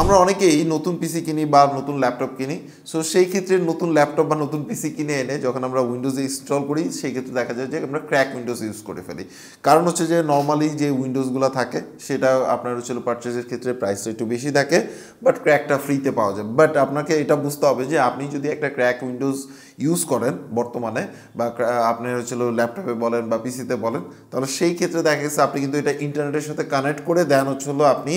আমরা অনেকেই নতুন পিসি কিনি বা নতুন ল্যাপটপ কিনি। সো সেই ক্ষেত্রে নতুন ল্যাপটপ বা নতুন পিসি কিনে এনে যখন আমরা উইন্ডোজে ইনস্টল করি সেই ক্ষেত্রে দেখা যায় যে আমরা ক্র্যাক উইন্ডোজ ইউজ করে ফেলি। কারণ হচ্ছে যে নর্মালি যে উইন্ডোজগুলো থাকে সেটা আপনার হচ্ছে পারচেজের ক্ষেত্রে প্রাইসটা একটু বেশি থাকে, বাট ক্র্যাকটা ফ্রিতে পাওয়া যায়। বাট আপনাকে এটা বুঝতে হবে যে আপনি যদি একটা ক্র্যাক উইন্ডোজ ইউজ করেন বর্তমানে, বা আপনি হচ্ছে ল্যাপটপে বলেন বা পিসিতে বলেন, তাহলে সেই ক্ষেত্রে দেখা গেছে আপনি কিন্তু এটা ইন্টারনেটের সাথে কানেক্ট করে দেন হচ্ছে আপনি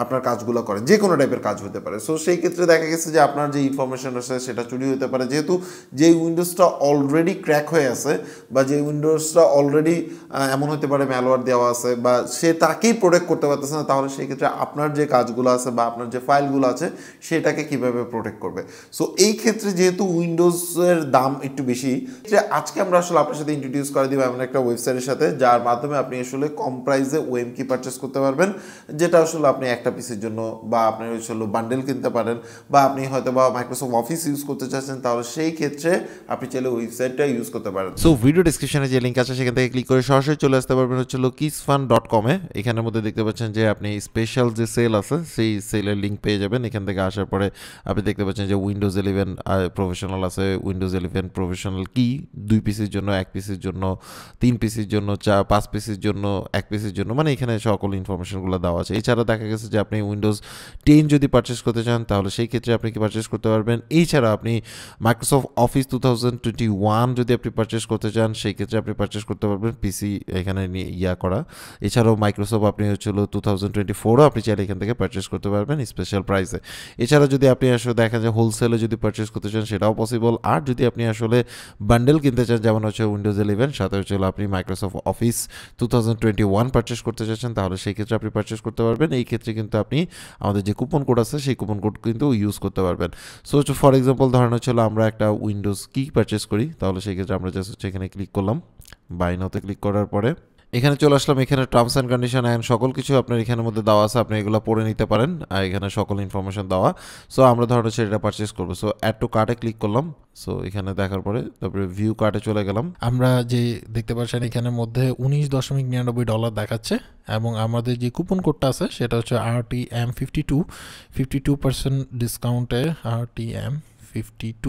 আপনার কাজগুলো করেন, যে কোনো টাইপের কাজ হতে পারে। সো সেই ক্ষেত্রে দেখা গেছে যে আপনার যে ইনফরমেশন আছে সেটা চুরি হতে পারে, যেহেতু যে উইন্ডোজটা অলরেডি ক্র্যাক হয়ে আছে বা যে উইন্ডোজটা অলরেডি এমন হতে পারে ম্যালওয়্যার দেওয়া আছে বা সে তাকেই প্রোটেক্ট করতে পারতেছে না, তাহলে সেই ক্ষেত্রে আপনার যে কাজগুলো আছে বা আপনার যে ফাইলগুলো আছে সেটাকে কিভাবে প্রোটেক্ট করবে। সো এই ক্ষেত্রে যেহেতু উইন্ডোজের দাম একটু বেশি, আজকে আমরা আসলে আপনার সাথে ইন্ট্রোডিউস করে দিব এমন একটা ওয়েবসাইটের সাথে যার মাধ্যমে আপনি আসলে কম প্রাইসে ওএমকি পারচেস করতে পারবেন, যেটা আসলে আপনি একটা পিসের জন্য বা আপনি হচ্ছে বান্ডেল কিনতে পারেন, বা আপনি হয়তো বা মাইক্রোসফট অফিস ইউজ করতে চাচ্ছেন, তাহলে সেই ক্ষেত্রে আপনি চাইলে ওয়েবসাইটটা ইউজ করতে পারেন। সো ভিডিও ডিসক্রিপশনে যে লিঙ্ক আছে সেখান থেকে ক্লিক করে সরাসরি চলে আসতে পারবেন হচ্ছে kidsfund.com-এ। এখানের মধ্যে দেখতে পাচ্ছেন যে আপনি স্পেশাল যে সেল আছে সেই সেলের লিঙ্ক পেয়ে যাবেন। এখান থেকে আসার পরে আপনি দেখতে পাচ্ছেন যে উইন্ডোজ 11 প্রফেশনাল আছে, উইন্ডোজ 11 প্রফেশনাল কি 2 পিসের জন্য, 1 পিসের জন্য, 3 পিসের জন্য, 5 পিসের জন্য, 1 পিসের জন্য, মানে এখানে সকল ইনফরমেশনগুলো দেওয়া আছে। এছাড়া দেখা গেছে যে আপনি উইন্ডোজ 10 যদি পারচেস করতে চান তাহলে সেই ক্ষেত্রে আপনি কি পারচেস করতে পারবেন। এছাড়া আপনি মাইক্রোসফট অফিস 2021 যদি আপনি পারচেস করতে চান সেই ক্ষেত্রে আপনি পারচেস করতে পারবেন পিসি এখানে করা। এছাড়াও মাইক্রোসফট আপনি হচ্ছিল 2024ও আপনি চাইলে এখান থেকে পারচেস করতে পারবেন স্পেশাল প্রাইসে। এছাড়া যদি আপনি আসলে দেখেন যে হোলসেলে যদি পারচেস করতে চান সেটাও পসিবল। আর যদি আপনি আসলে বান্ডেল কিনতে চান, যেমন হচ্ছে উইন্ডোজ 11 সাথে হচ্ছে আপনি মাইক্রোসফট অফিস 2021 পারচেস করতে চাচ্ছেন, তাহলে সেই ক্ষেত্রে আপনি পারচেস করতে পারবেন। এই ক্ষেত্রে কিন্তু আপনি আমাদের যে কুপন কোড আছে সেই কুপন কোড কিন্তু ইউজ করতে পারবেন। সো ফর এক্সাম্পল ধরেন হচ্ছে আমরা একটা উইন্ডোজ কি পারচেস করি, তাহলে সেই ক্ষেত্রে আমরা জাস্ট হচ্ছে এখানে ক্লিক করলাম, বাই নাওতে ক্লিক করার পরে এখানে চলে আসলাম। এখানে টার্মস অ্যান্ড কন্ডিশন অ্যান্ড সকল কিছু আপনার এখানের মধ্যে দেওয়া আছে, আপনি এগুলো পড়ে নিতে পারেন। আর এখানে সকল ইনফরমেশন দেওয়া। সো আমরা ধরো হচ্ছে এটা পারচেস করবো, সো অ্যাড টু কার্টে ক্লিক করলাম। সো এখানে দেখার পরে তারপরে ভিউ কার্টে চলে গেলাম। আমরা যে দেখতে পাচ্ছেন এখানের মধ্যে $19.99 দেখাচ্ছে, এবং আমাদের যে কুপন কোডটা আছে সেটা হচ্ছে RTM52, 52% ডিসকাউন্টে RTM52।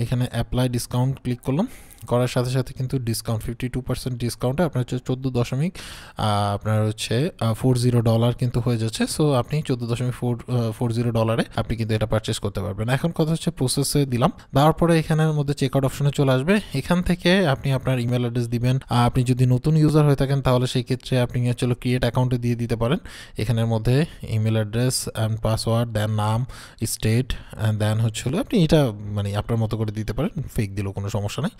এখানে অ্যাপ্লাই ডিসকাউন্ট ক্লিক করলাম, করার সাথে সাথে কিন্তু ডিসকাউন্ট 52% ডিসকাউন্টে আপনার হচ্ছে $14.40 কিন্তু হয়ে যাচ্ছে। সো আপনি $14.40 আপনি কিন্তু এটা পারচেস করতে পারবেন। এখন কথা হচ্ছে প্রসেসে দিলাম, দেওয়ার পরে এখানের মধ্যে চেক আউট অপশনে চলে আসবে। এখান থেকে আপনি আপনার ইমেল অ্যাড্রেস দিবেন। আপনি যদি নতুন ইউজার হয়ে থাকেন তাহলে সেই ক্ষেত্রে আপনি চলো ক্রিয়েট অ্যাকাউন্টে দিয়ে দিতে পারেন। এখানের মধ্যে ইমেল অ্যাড্রেস অ্যান্ড পাসওয়ার্ড, দেন নাম, স্টেট, অ্যান্ড দেন হচ্ছে আপনি এটা মানে আপনার মতো করে দিতে পারেন, ফেক দিলেও কোনো সমস্যা নেই।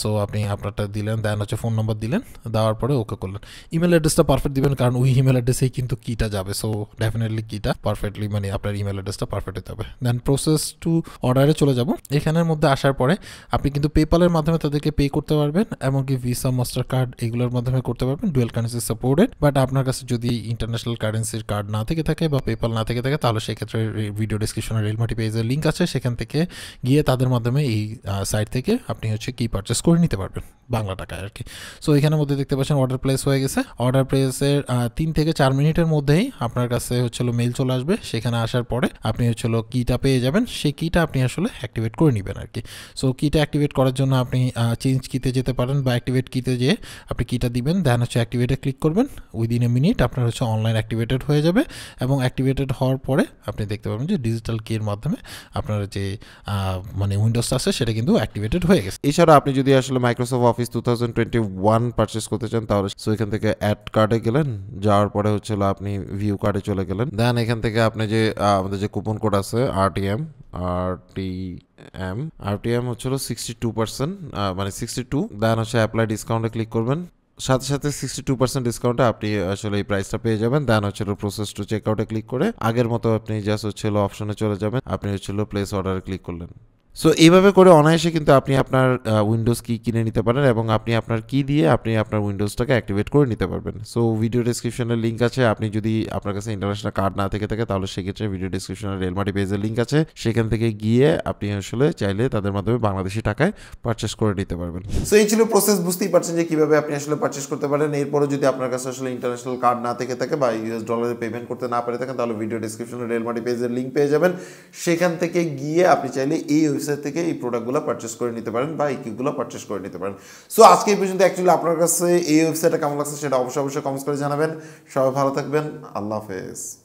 সো আপনি আপনারটা দিলেন, দেন হচ্ছে ফোন নাম্বার দিলেন, দেওয়ার পরে ওকে করলেন। ইমেল অ্যাড্রেসটা পারফেক্ট দিবেন, কারণ ওই ইমেল অ্যাড্রেসেই কিন্তু কিটা যাবে। সো ডেফিনেটলি কিটা পারফেক্টলি মানে আপনার ইমেল অ্যাড্রেসটা পারফেক্ট হতে হবে। দেন প্রসেস টু অর্ডারে চলে যাব। এখানের মধ্যে আসার পরে আপনি কিন্তু পেপালের মাধ্যমে তাদেরকে পে করতে পারবেন, এমনকি ভিসা, মাস্টার কার্ড এগুলোর মাধ্যমে করতে পারবেন। Dual currency supported. বাট আপনার কাছে যদি ইন্টারন্যাশনাল কারেন্সির কার্ড না থেকে থাকে বা পেপাল না থেকে থাকে তাহলে সেক্ষেত্রে ভিডিও ডিসক্রিপশনে রেলমাটি পেজের লিঙ্ক আছে, সেখান থেকে গিয়ে তাদের মাধ্যমে এই সাইট থেকে আপনি হচ্ছে কি পারচেস করে নিতে পারবেন বাংলা টাকায় আর কি। সো এখানের মধ্যে দেখতে পাচ্ছেন অর্ডার প্লেস হয়ে গেছে। অর্ডার প্লেসের 3 থেকে 4 মিনিটের মধ্যেই আপনার কাছে হচ্ছে মেল চলে আসবে। সেখানে আসার পরে আপনি হচ্ছে কিটা পেয়ে যাবেন, সেই কিটা আপনি আসলে অ্যাক্টিভেট করে নেবেন আর কি। সো কিটা অ্যাক্টিভেট করার জন্য আপনি চেঞ্জ কিতে যেতে পারেন বা অ্যাক্টিভেট কিতে যেয়ে আপনি কিটা দিবেন, দেন হচ্ছে অ্যাক্টিভেটে ক্লিক করবেন। উইদিন এ মিনিট আপনার হচ্ছে অনলাইন অ্যাক্টিভেটেড হয়ে যাবে, এবং অ্যাক্টিভেটেড হওয়ার পরে আপনি দেখতে পাবেন যে ডিজিটাল কির মাধ্যমে আপনার যে মানে উইন্ডোজটা আছে সেটা কিন্তু অ্যাক্টিভেটেড হয়ে গেছে। এছাড়া আপনি যদি আসলে মাইক্রোসফট অফিস 2021 পারচেস করতে চান তাহলে সো এখান থেকে অ্যাড কার্ডে গেলেন, যাওয়ার পরে হচ্ছে আপনি ভিউ কার্ডে চলে গেলেন। দেন এখান থেকে আপনি যে আমাদের যে কুপন কোড আছে RTM হচ্ছিল 62%, মানে 62। দেন হচ্ছে অ্যাপ্লাই ডিসকাউন্টে ক্লিক করবেন, সাথে সাথে 62% ডিসকাউন্টে আপনি আসলে এই প্রাইসটা পেয়ে যাবেন। দেন হচ্ছিল প্রসেস টু চেক আউটে ক্লিক করে আগের মতো আপনি জাস্ট হচ্ছিল অপশনে চলে যাবেন, আপনি হচ্ছিল প্লেস অর্ডারে ক্লিক করলেন। সো এইভাবে করে অনায়াসে কিন্তু আপনি আপনার উইন্ডোজ কি কিনে নিতে পারেন এবং আপনি আপনার কি দিয়ে আপনি আপনার উইন্ডোজটাকে অ্যাক্টিভেট করে নিতে পারবেন। সো ভিডিও ডেসক্রিপশনের লিঙ্ক আছে, আপনি যদি আপনার কাছে ইন্টারন্যাশনাল কার্ড না থেকে থাকে তাহলে সেক্ষেত্রে ভিডিও ডেসক্রিপশনের রেলমাটি পেজের লিঙ্ক আছে, সেখান থেকে গিয়ে আপনি আসলে চাইলে তাদের মাধ্যমে বাংলাদেশি টাকায় পারচেস করে নিতে পারবেন। সো এই ছিল প্রসেস, বুঝতেই পারছেন যে কীভাবে আপনি আসলে পারচেস করতে পারেন। এরপরে যদি আপনার কাছে আসলে ইন্টারন্যাশনাল কার্ড না থেকে থাকে বা ইউএস ডলারে পেমেন্ট করতে না পারে থাকেন তাহলে ভিডিও ডেসক্রিপশনে রেলমাটি পেজের লিঙ্ক পেয়ে যাবেন, সেখান থেকে গিয়ে আপনি চাইলে এই ওয়েবসাইট থেকে এই প্রোডাক্টগুলো পারচেস করে নিতে পারেন বা এই কিটগুলো পারচেস করে নিতে পারেন। সো আজকে এই পর্যন্ত। অ্যাকচুয়ালি আপনার কাছে এই ওয়েবসাইটটা কেমন লাগছে সেটা অবশ্যই কমেন্টস করে জানাবেন। সবাই ভালো থাকবেন, আল্লাহ হাফেজ।